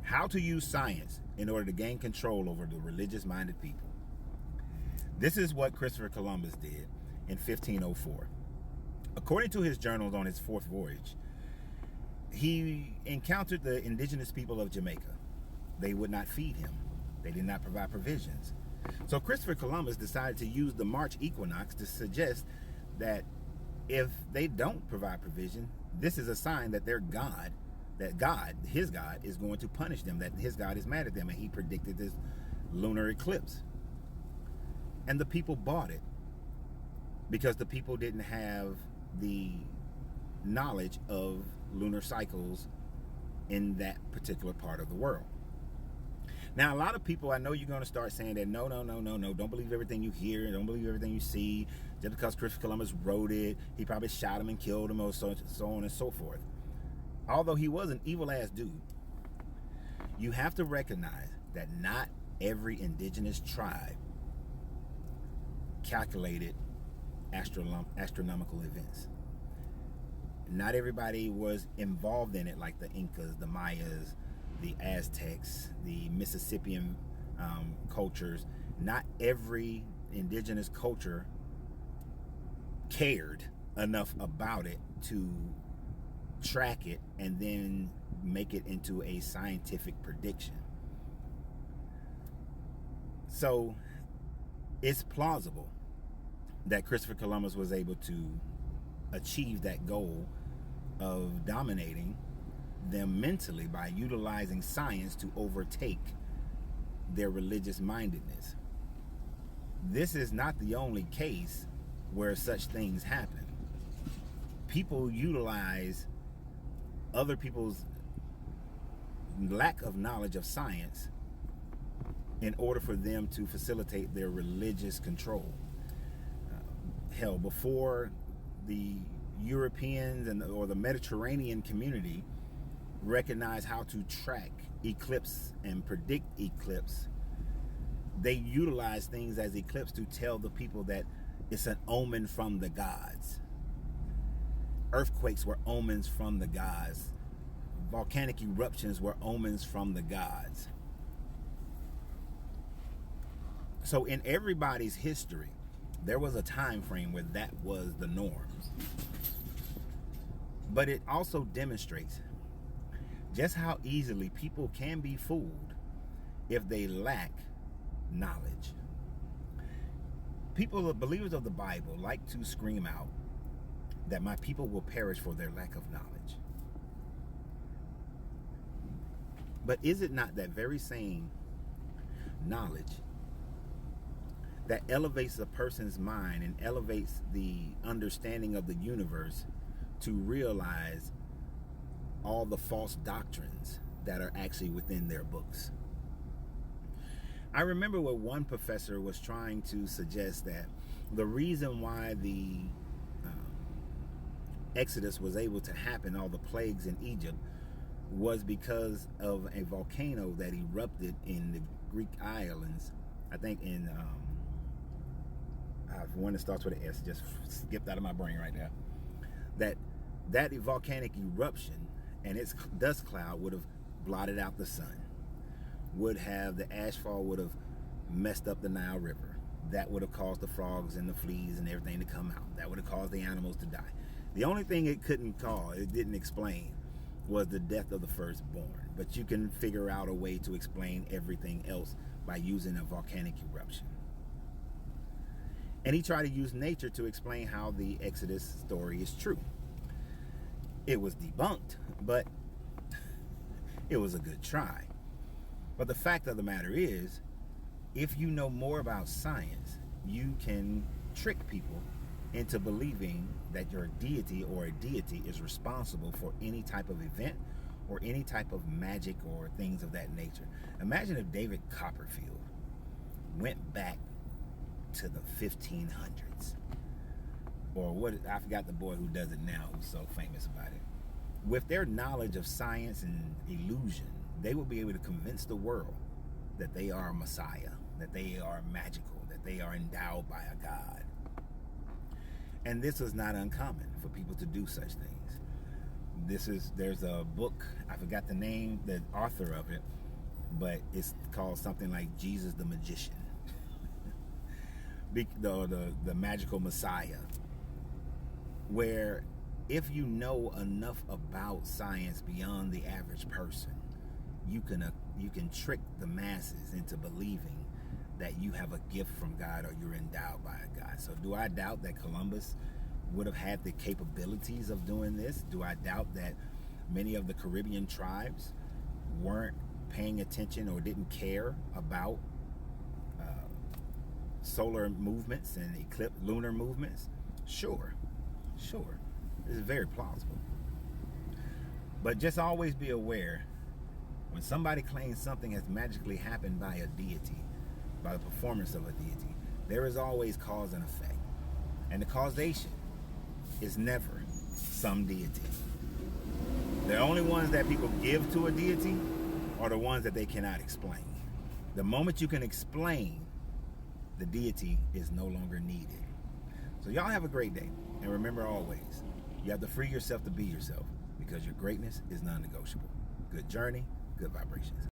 How to use science in order to gain control over the religious-minded people. This is what Christopher Columbus did in 1504. According to his journals on his fourth voyage, he encountered the indigenous people of Jamaica. They would not feed him. They did not provide provisions. So Christopher Columbus decided to use the March equinox to suggest that if they don't provide provision, this is a sign that their God, his God, is going to punish them, that his God is mad at them, and he predicted this lunar eclipse. And the people bought it because the people didn't have the knowledge of lunar cycles in that particular part of the world. Now, a lot of people, I know you're going to start saying that no, don't believe everything you hear, don't believe everything you see. Just because Christopher Columbus wrote it, he probably shot him and killed him, or so on and so forth. Although he was an evil-ass dude, you have to recognize that not every indigenous tribe calculated astronomical events. Not everybody was involved in it, like the Incas, the Mayas, the Aztecs, the Mississippian cultures. Not every indigenous culture cared enough about it to track it and then make it into a scientific prediction. So it's plausible that Christopher Columbus was able to achieve that goal of dominating them mentally by utilizing science to overtake their religious mindedness. This is not the only case where such things happen. People utilize other people's lack of knowledge of science in order for them to facilitate their religious control. Hell, before the Europeans or the Mediterranean community recognize how to track eclipse and predict eclipse, they utilize things as eclipse to tell the people that it's an omen from the gods. Earthquakes were omens from the gods. Volcanic eruptions were omens from the gods. So in everybody's history, there was a time frame where that was the norm. But it also demonstrates just how easily people can be fooled if they lack knowledge. People, believers of the Bible, like to scream out that my people will perish for their lack of knowledge. But is it not that very same knowledge that elevates a person's mind and elevates the understanding of the universe to realize all the false doctrines that are actually within their books? I remember what one professor was trying to suggest, that the reason why the Exodus was able to happen, all the plagues in Egypt, was because of a volcano that erupted in the Greek islands. I think in one that starts with an S, just skipped out of my brain right now. That volcanic eruption and its dust cloud would have blotted out the sun. The ashfall would have messed up the Nile River. That would have caused the frogs and the fleas and everything to come out. That would have caused the animals to die. The only thing it didn't explain, was the death of the firstborn. But you can figure out a way to explain everything else by using a volcanic eruption. And he tried to use nature to explain how the Exodus story is true. It was debunked, but it was a good try. But the fact of the matter is, if you know more about science, you can trick people into believing that your deity or a deity is responsible for any type of event or any type of magic or things of that nature. Imagine if David Copperfield went back to the 1500s, or I forgot the boy who does it now, who's so famous about it. With their knowledge of science and illusion, they will be able to convince the world that they are a messiah, that they are magical, that they are endowed by a god. And this was not uncommon for people to do such things. There's a book, I forgot the name, the author of it, but it's called something like Jesus the Magician. the magical Messiah, where if you know enough about science beyond the average person, you can trick the masses into believing that you have a gift from God or you're endowed by a God. So do I doubt that Columbus would have had the capabilities of doing this? Do I doubt that many of the Caribbean tribes weren't paying attention or didn't care about solar movements and lunar movements? Sure. It's very plausible. But just always be aware, when somebody claims something has magically happened by a deity, by the performance of a deity, there is always cause and effect. And the causation is never some deity. The only ones that people give to a deity are the ones that they cannot explain. The moment you can explain, the deity is no longer needed. So y'all have a great day. And remember always, you have to free yourself to be yourself, because your greatness is non-negotiable. Good journey, good vibrations.